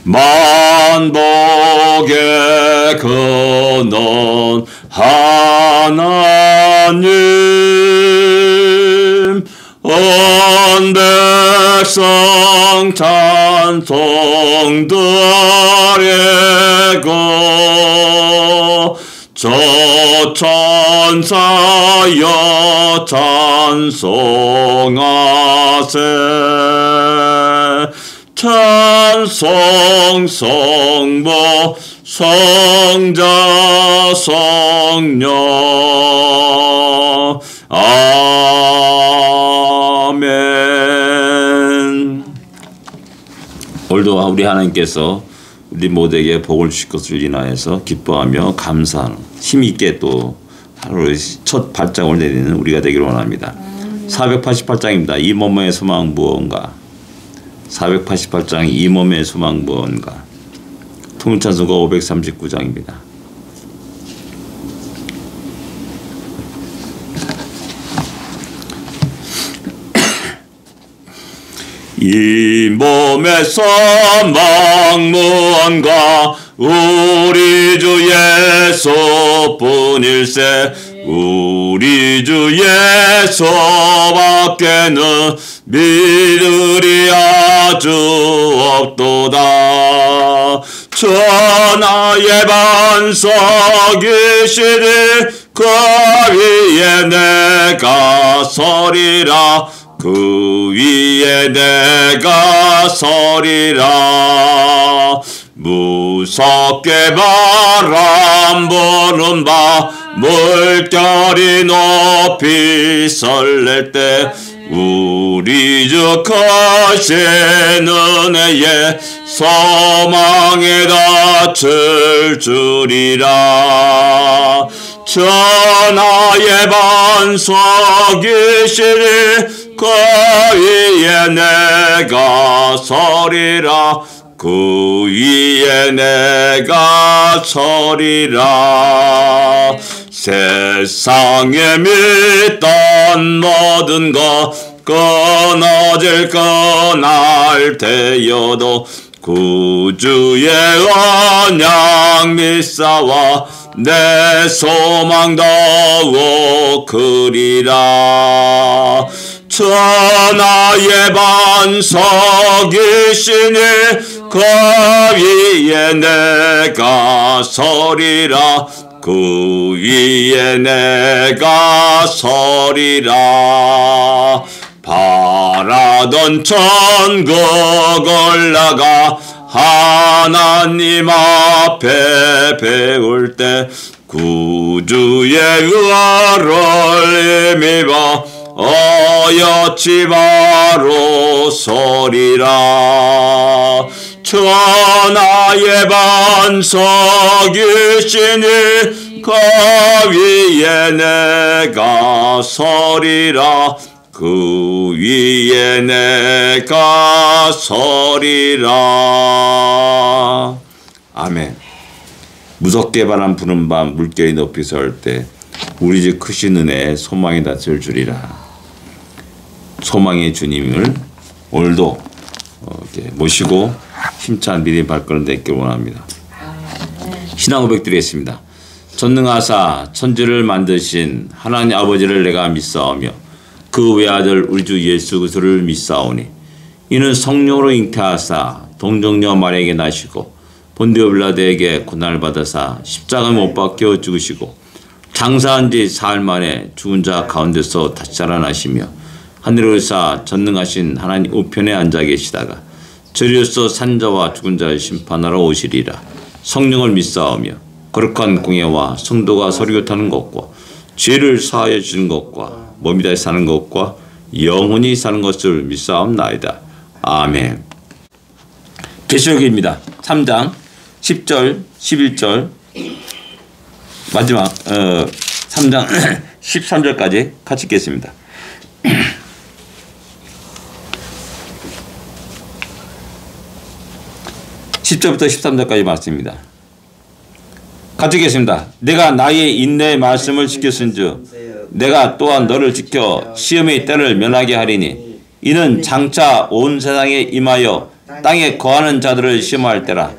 만복의 근원 하나님, 온 백성 찬송 드리고 저 천사여 찬송하세. 찬송 성부 성자 성령 아멘. 오늘도 우리 하나님께서 우리 모두에게 복을 주실 것을 인하여서 기뻐하며 감사하는 힘있게 또 하루의 첫 발장을 내리는 우리가 되기를 원합니다. 488장입니다. 이 몸의 소망 무언가. 488장 이 몸의 소망 무언가. 통일찬송가 539장입니다. 이 몸의 소망 무언가. 우리 주 예수뿐일세. 우리 주 예수밖에는 믿으리 아주 없도다. 천하의 반석이시니 그 위에 내가 서리라. 그 위에 내가 서리라. 무섭게 바람 부는 바 물결이 높이 설렐 때 우리 주 크신 은혜에 소망에 닿을 줄이라. 천하의 반석이시니 그 위에 내가 서리라. 그 위에 내가 서리라. 세상에 믿던 모든 것 끊어질 그날 되어도 구주의 언약 믿사와 내 소망 더욱 크리라. 천하의 반석이시니 그 위에 내가 서리라. 그 위에 내가 서리라. 바라던 천국 올라가 하나님 앞에 배울 때 구주의 의를 힘입어 어여치 바로 서리라. 천하의 반석이시니 그 위에 내가 서리라. 그 위에 내가 서리라. 아멘. 무섭게 바람 부는 밤 물결이 높이 설 때 우리 집 크신 은혜에 소망이 닿을 줄이라. 소망의 주님을 오늘도 이렇게 모시고 힘찬 믿음의 발걸음 맺길 원합니다. 신앙 고백 드리겠습니다. 전능하사 천지를 만드신 하나님 아버지를 내가 믿사오며 그 외아들 우리 주 예수 그리스도를 믿사오니 이는 성령으로 잉태하사 동정녀 마리아에게 나시고 본디오 빌라도에게 고난을 받으사 십자가에 못 박혀 죽으시고 장사한 지 사흘 만에 죽은 자 가운데서 다시 살아나시며 하늘에 오르사 전능하신 하나님 우편에 앉아 계시다가 저리로서 산자와 죽은 자를 심판하러 오시리라. 성령을 믿사오며 거룩한 공예와 성도가 서리교타는 것과 죄를 사하여 주는 것과 몸이 다시 사는 것과 영원히 사는 것을 믿사옵나이다. 아멘. 계시록입니다. 3장 10절 11절 마지막 3장 13절까지 같이 읽겠습니다. 10절부터 13절까지 말씀입니다. 같이 읽겠습니다. 내가 나의 인내의 말씀을 지켰은즉 내가 또한 너를 지켜 시험의 때를 면하게 하리니 이는 장차 온 세상에 임하여 땅에 거하는 자들을 시험할 때라.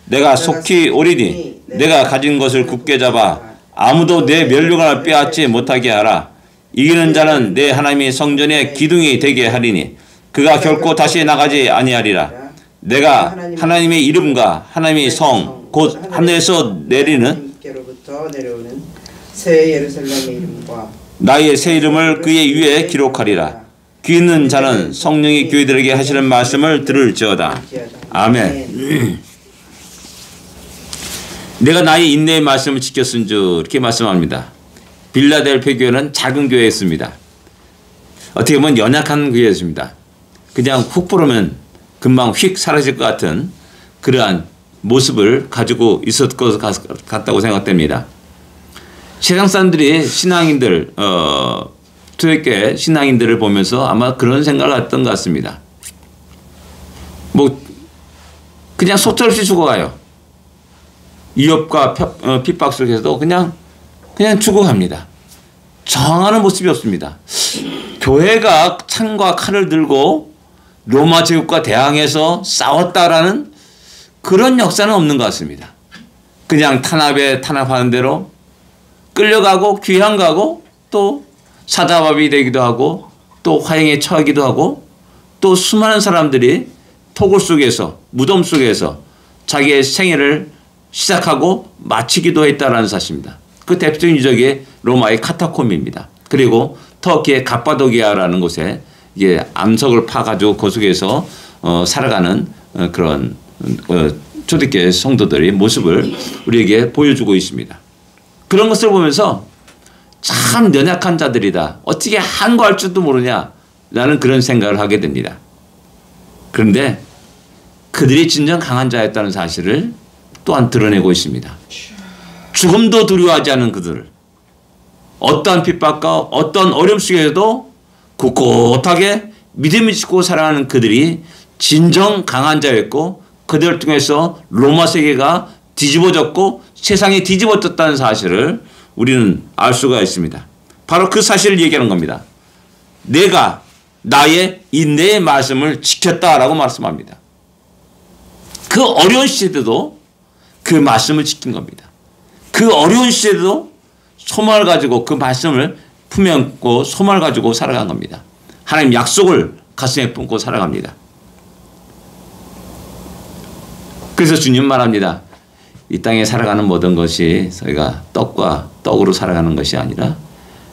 내가 속히 오리니 내가 가진 것을 굳게 잡아 아무도 내 면류관을 빼앗지 못하게 하라. 이기는 자는 내 하나님의 성전의 기둥이 되게 하리니 그가 결코 다시 나가지 아니하리라. 내가 하나님의 이름과 하나님의 성 곧 하늘에서 내리는 새 예루살렘의 이름과 나의 새 이름을 그의 위에 기록하리라. 귀 있는 자는 성령이 교회들에게 하시는 말씀을 들을지어다. 아멘. 내가 나의 인내의 말씀을 지켰은 줄 이렇게 말씀합니다. 빌라델피아 교회는 작은 교회였습니다. 어떻게 보면 연약한 교회였습니다. 그냥 훅 부르면 금방 휙 사라질 것 같은 그러한 모습을 가지고 있었을 것 같다고 생각됩니다. 세상 사람들이 신앙인들, 초대교회 신앙인들을 보면서 아마 그런 생각을 했던 것 같습니다. 뭐 그냥 속절없이 죽어가요. 위협과 핍박 속에서도 그냥 죽어갑니다. 저항하는 모습이 없습니다. 교회가 창과 칼을 들고 로마 제국과 대항해서 싸웠다라는 그런 역사는 없는 것 같습니다. 그냥 탄압에 탄압하는 대로 끌려가고 귀향가고 또 사자밥이 되기도 하고 또 화형에 처하기도 하고 또 수많은 사람들이 토굴 속에서 무덤 속에서 자기의 생애를 시작하고 마치기도 했다라는 사실입니다. 그 대표적인 유적이 로마의 카타콤입니다. 그리고 터키의 갑바도기아라는 곳에 이게 암석을 파가지고 그 속에서 살아가는 그런 초대교회 성도들의 모습을 우리에게 보여주고 있습니다. 그런 것을 보면서 참 연약한 자들이다. 어떻게 항거할 줄도 모르냐라는 그런 생각을 하게 됩니다. 그런데 그들이 진정 강한 자였다는 사실을 또한 드러내고 있습니다. 죽음도 두려워하지 않은 그들, 어떠한 핍박과 어떤 어려움 속에서도 굳굳하게 믿음을 짓고 살아가는 그들이 진정 강한 자였고 그들을 통해서 로마 세계가 뒤집어졌고 세상이 뒤집어졌다는 사실을 우리는 알 수가 있습니다. 바로 그 사실을 얘기하는 겁니다. 내가 나의 인내의 말씀을 지켰다라고 말씀합니다. 그 어려운 시대도 그 말씀을 지킨 겁니다. 그 어려운 시대도 소망을 가지고 그 말씀을 품에 안고 소망을 가지고 살아간 겁니다. 하나님 약속을 가슴에 품고 살아갑니다. 그래서 주님 말합니다. 이 땅에 살아가는 모든 것이 저희가 떡과 떡으로 살아가는 것이 아니라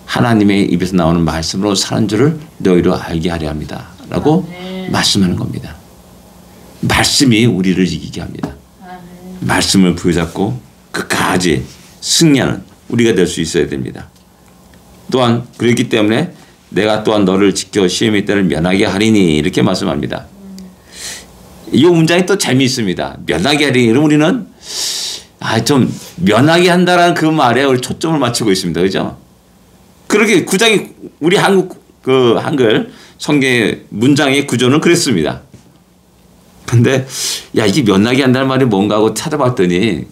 하나님의 입에서 나오는 말씀으로 사는 줄을 너희로 알게 하려 합니다. 라고 말씀하는 겁니다. 말씀이 우리를 이기게 합니다. 말씀을 부여잡고 끝까지 승리하는 우리가 될 수 있어야 됩니다. 또한 그렇기 때문에 내가 또한 너를 지켜 시험의 때를 면하게 하리니 이렇게 말씀합니다. 이 문장이 또 재미있습니다. 면하게 하리니. 그럼 우리는 좀 면하게 한다라는 그 말에 우리 초점을 맞추고 있습니다. 그죠? 그렇게 구장이 우리 한글 성경의 문장의 구조는 그랬습니다. 근데 이게 면하게 한다는 말이 뭔가 하고 찾아봤더니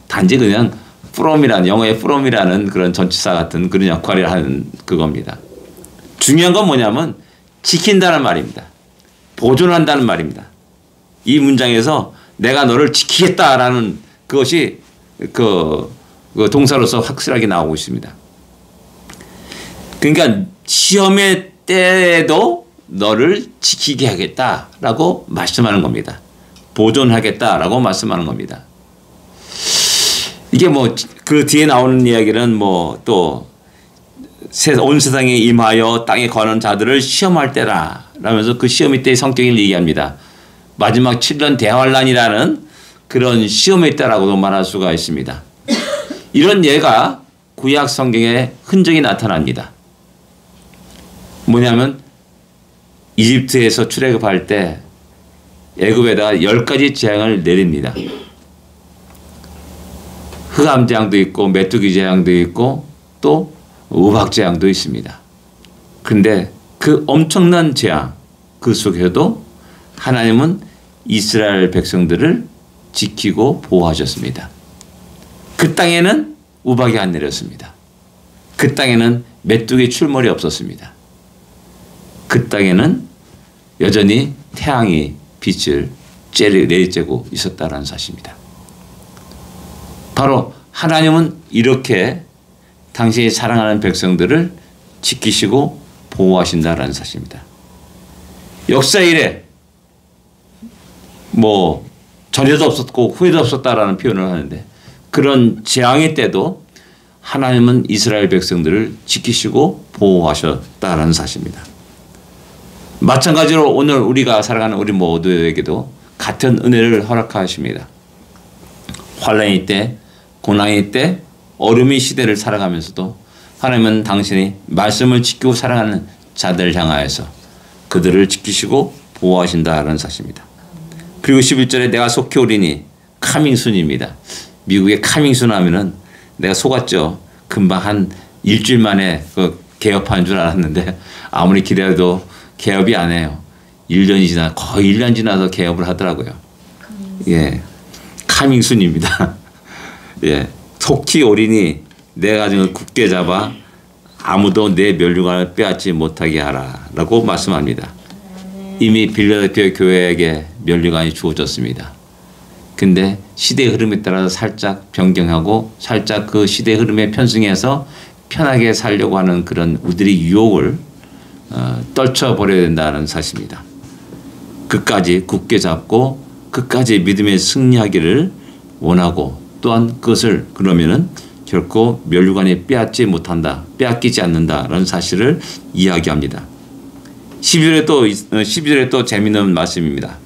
단지 그냥 from이라는 영어의 from이라는 그런 전치사 같은 그런 역할을 하는 그겁니다. 중요한 건 뭐냐면 지킨다는 말입니다. 보존한다는 말입니다. 이 문장에서 내가 너를 지키겠다라는 그것이 그 동사로서 확실하게 나오고 있습니다. 그러니까 시험의 때에도 너를 지키게 하겠다라고 말씀하는 겁니다. 보존하겠다라고 말씀하는 겁니다. 이게 그 뒤에 나오는 이야기는 또 온 세상에 임하여 땅에 거하는 자들을 시험할 때라 라면서 그 시험의 때의 성격을 얘기합니다. 마지막 7년 대환란이라는 그런 시험의 때라고도 말할 수가 있습니다. 이런 예가 구약 성경에 흔적이 나타납니다. 뭐냐면 이집트에서 출애굽할 때 애굽에다가 10가지 재앙을 내립니다. 흑암 재앙도 있고 메뚜기 재앙도 있고 또 우박 재앙도 있습니다. 그런데 그 엄청난 재앙 그 속에도 하나님은 이스라엘 백성들을 지키고 보호하셨습니다. 그 땅에는 우박이 안 내렸습니다. 그 땅에는 메뚜기 출몰이 없었습니다. 그 땅에는 여전히 태양이 빛을 내재고 있었다라는 사실입니다. 바로 하나님은 이렇게 당신이 사랑하는 백성들을 지키시고 보호하신다라는 사실입니다. 역사 이래 뭐 전에도 없었고 후에도 없었다라는 표현을 하는데 그런 재앙의 때도 하나님은 이스라엘 백성들을 지키시고 보호하셨다라는 사실입니다. 마찬가지로 오늘 우리가 살아가는 우리 모두에게도 같은 은혜를 허락하십니다. 환난의 때, 고난의 때, 어려움의 시대를 살아가면서도 하나님은 당신이 말씀을 지키고 살아가는 자들을 향하여서 그들을 지키시고 보호하신다라는 사실입니다. 그리고 11절에 내가 속히 오리니 카밍순입니다. 미국에 카밍순 하면은 내가 속았죠. 금방 한 일주일 만에 개업한 줄 알았는데 아무리 기다려도 개업이 안 해요. 1년이 지나 거의 1년 지나서 개업을 하더라고요. 예, 카밍순입니다. 예, 속히 오리니 내가 가정을 굳게 잡아 아무도 내 면류관을 빼앗지 못하게 하라라고 말씀합니다. 이미 빌라델피아 교회에게 면류관이 주어졌습니다. 근데 시대의 흐름에 따라서 살짝 변경하고 살짝 그 시대의 흐름에 편승해서 편하게 살려고 하는 그런 우리들의 유혹을 떨쳐버려야 된다는 사실입니다. 끝까지 굳게 잡고 끝까지 믿음에 승리하기를 원하고 또한 그것을 그러면은 결코 면류관이 빼앗기지 않는다라는 사실을 이야기합니다. 12절에 또 재미있는 말씀입니다.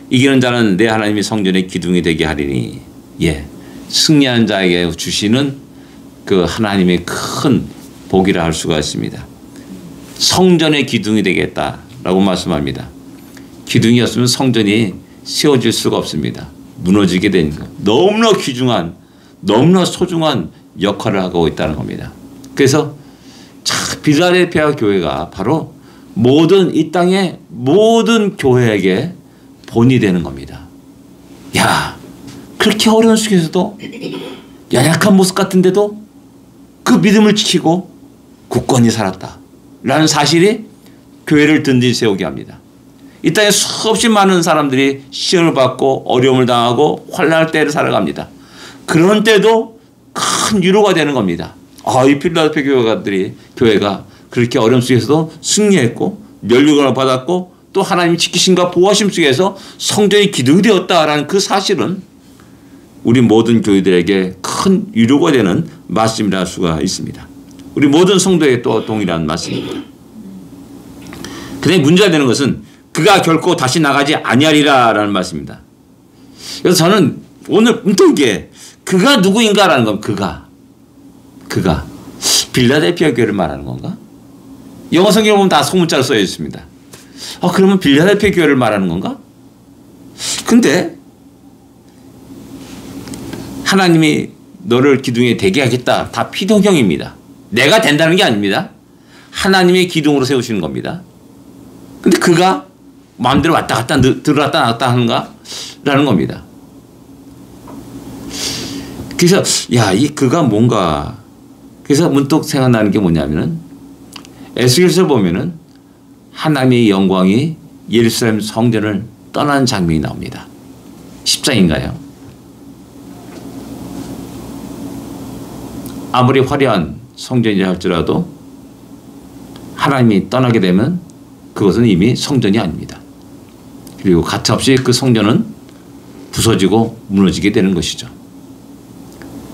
이기는 자는 내 하나님이 성전의 기둥이 되게 하리니, 예, 승리한 자에게 주시는 그 하나님의 큰 복이라 할 수가 있습니다. 성전의 기둥이 되겠다라고 말씀합니다. 기둥이 없으면 성전이 세워질 수가 없습니다. 무너지게 되니까 너무나 귀중한, 너무나 소중한 역할을 하고 있다는 겁니다. 그래서 빌라델피아 교회가 바로 모든 이 땅의 모든 교회에게 본이 되는 겁니다. 야, 그렇게 어려운 속에서도 연약한 모습 같은데도 그 믿음을 지키고 굳건히 살았다 라는 사실이 교회를 든든히 세우게 합니다. 이 땅에 수없이 많은 사람들이 시험을 받고 어려움을 당하고 환난할 때를 살아갑니다. 그런 때도 큰 위로가 되는 겁니다. 이 필라델피아 교회가 그렇게 어려움 속에서도 승리했고 면류관을 받았고 또 하나님이 지키심과 보호하심 속에서 성전이 기둥이 되었다라는 그 사실은 우리 모든 교회들에게 큰 위로가 되는 말씀이라 할 수가 있습니다. 우리 모든 성도에 또 동일한 말씀입니다. 그런데 문제가 되는 것은 그가 결코 다시 나가지 아니하리라라는 말씀입니다. 그래서 저는 오늘 문득 이게 그가 누구인가라는 겁니다. 그가 빌라델피아 교회를 말하는 건가? 영어 성경을 보면 다 소문자로 써져 있습니다. 그러면 빌라델피아 교회를 말하는 건가? 근데 하나님이 너를 기둥에 되게 하겠다. 다 피동형입니다. 내가 된다는 게 아닙니다. 하나님의 기둥으로 세우시는 겁니다. 근데 그가 마음대로 왔다 갔다 들어왔다 나왔다 하는가? 라는 겁니다. 그래서 이 그가 뭔가, 그래서 문득 생각나는 게 뭐냐면은 에스겔서 보면은 하나님의 영광이 예루살렘 성전을 떠나는 장면이 나옵니다. 10장인가요? 아무리 화려한 성전이라 할지라도 하나님이 떠나게 되면 그것은 이미 성전이 아닙니다. 그리고 가차없이 그 성전은 부서지고 무너지게 되는 것이죠.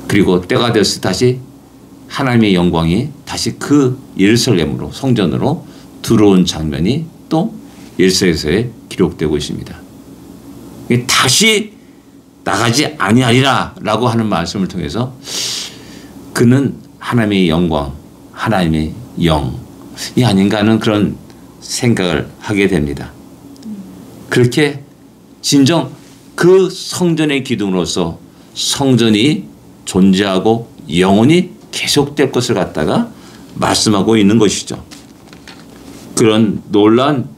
그리고 때가 되었을 때 다시 하나님의 영광이 다시 그 예루살렘으로 성전으로 들어온 장면이 또 예루살렘에서 기록되고 있습니다. 다시 나가지 아니하리라 라고 하는 말씀을 통해서 그는 하나님의 영광, 하나님의 영이 아닌가 하는 그런 생각을 하게 됩니다. 그렇게 진정 그 성전의 기둥으로서 성전이 존재하고 영원히 계속될 것을 갖다가 말씀하고 있는 것이죠. 그런 놀라운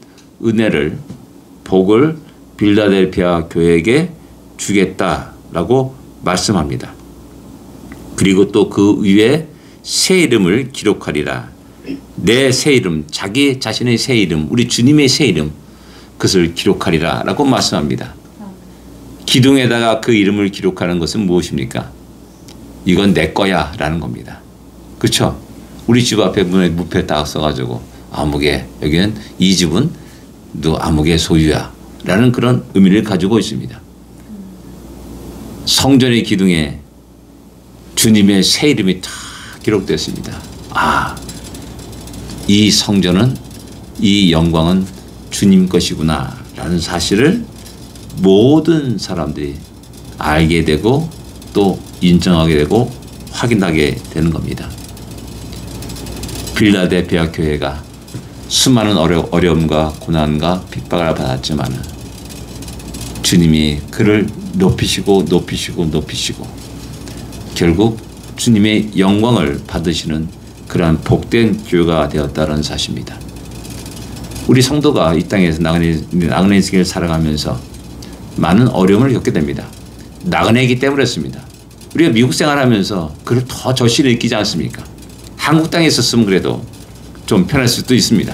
은혜를, 복을 빌라델피아 교회에게 주겠다라고 말씀합니다. 그리고 또 그 위에 새 이름을 기록하리라. 내 새 이름, 자기 자신의 새 이름, 우리 주님의 새 이름, 그것을 기록하리라 라고 말씀합니다. 기둥에다가 그 이름을 기록하는 것은 무엇입니까? 이건 내 거야 라는 겁니다. 그렇죠? 우리 집 앞에 문에 무패 딱 써가지고 아무개, 여기는 이 집은 너 아무개 소유야 라는 그런 의미를 가지고 있습니다. 성전의 기둥에 주님의 새 이름이 다 기록됐습니다. 아, 이 성전은, 이 영광은 주님 것이구나 라는 사실을 모든 사람들이 알게 되고 또 인정하게 되고 확인하게 되는 겁니다. 빌라델피아 교회가 수많은 어려움과 고난과 핍박을 받았지만 주님이 그를 높이시고 결국 주님의 영광을 받으시는 그러한 복된 교회가 되었다는 사실입니다. 우리 성도가 이 땅에서 나그네 인생을 살아가면서 많은 어려움을 겪게 됩니다. 나그네이기 때문에 그렇습니다. 우리가 미국 생활하면서 그걸 더 절실히 느끼지 않습니까? 한국 땅에 있었으면 그래도 좀 편할 수도 있습니다.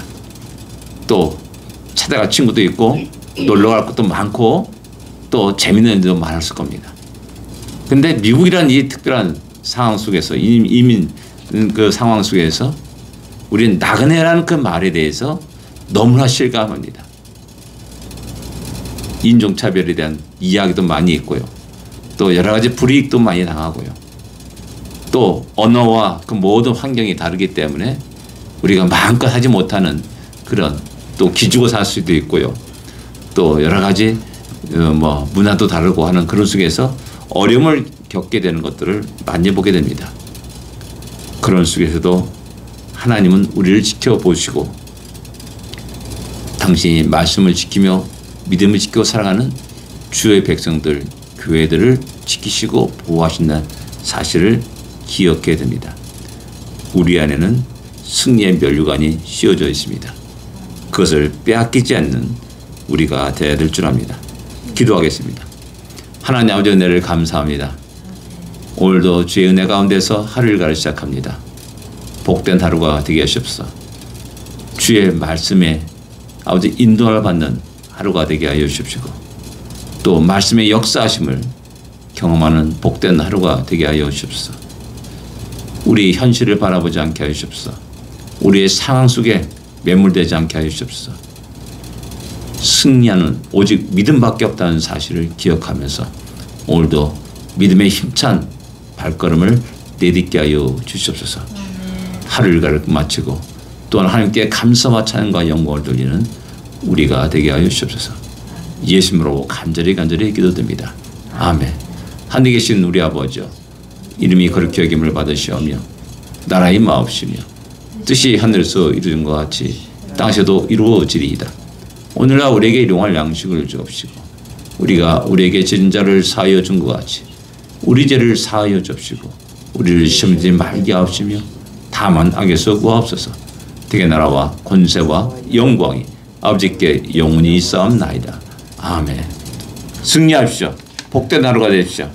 또 찾아갈 친구도 있고 놀러 갈 것도 많고 또 재밌는 일도 많았을 겁니다. 근데 미국이라는 이 특별한 상황 속에서, 이민 그 상황 속에서 우리는 나그네라는 그 말에 대해서 너무나 실감합니다. 인종차별에 대한 이야기도 많이 있고요. 또 여러 가지 불이익도 많이 당하고요. 또 언어와 그 모든 환경이 다르기 때문에 우리가 마음껏 하지 못하는 그런, 또 기죽어 살 수도 있고요. 또 여러 가지 문화도 다르고 하는 그런 속에서 어려움을 겪게 되는 것들을 많이 보게 됩니다. 그런 속에서도 하나님은 우리를 지켜보시고 당신이 말씀을 지키며 믿음을 지키고 살아가는 주의 백성들, 교회들을 지키시고 보호하신다는 사실을 기억해야 됩니다. 우리 안에는 승리의 면류관이 씌워져 있습니다. 그것을 빼앗기지 않는 우리가 되어야 될 줄 압니다. 기도하겠습니다. 하나님 아버지, 은혜를 감사합니다. 오늘도 주의 은혜 가운데서 하루를 시작합니다. 복된 하루가 되게 하시옵소서. 주의 말씀에 아버지 인도를 받는 하루가 되게 하여 주십시고, 또 말씀의 역사하심을 경험하는 복된 하루가 되게 하여 주십소서. 우리 현실을 바라보지 않게 하여 주십소서. 우리의 상황 속에 매몰되지 않게 하여 주십소서. 승리하는 오직 믿음밖에 없다는 사실을 기억하면서 오늘도 믿음의 힘찬 발걸음을 내딛게 하여 주시옵소서. 하루를 마치고 또한 하나님께 감사와 찬양과 영광을 돌리는 우리가 되게 하여 주시옵소서. 예수님으로 간절히 기도드립니다. 아멘. 하늘에 계신 우리 아버지여, 이름이 거룩히 여김을 받으시오며 나라의 마옵시며 뜻이 하늘에서 이루어진 것 같이 땅에서도 이루어지리이다. 오늘날 우리에게 일용할 양식을 주옵시고 우리가 우리에게 지은 자를 사하여 준 것 같이 우리 죄를 사하여 주옵시고 우리를 시험에 들지 말게 하옵시며 다만 악에서 구하옵소서. 되게 나라와 권세와 영광이 아버지께 영원히 있사옵나이다. 아멘. 승리하십시오. 복된 하루가 되십시오.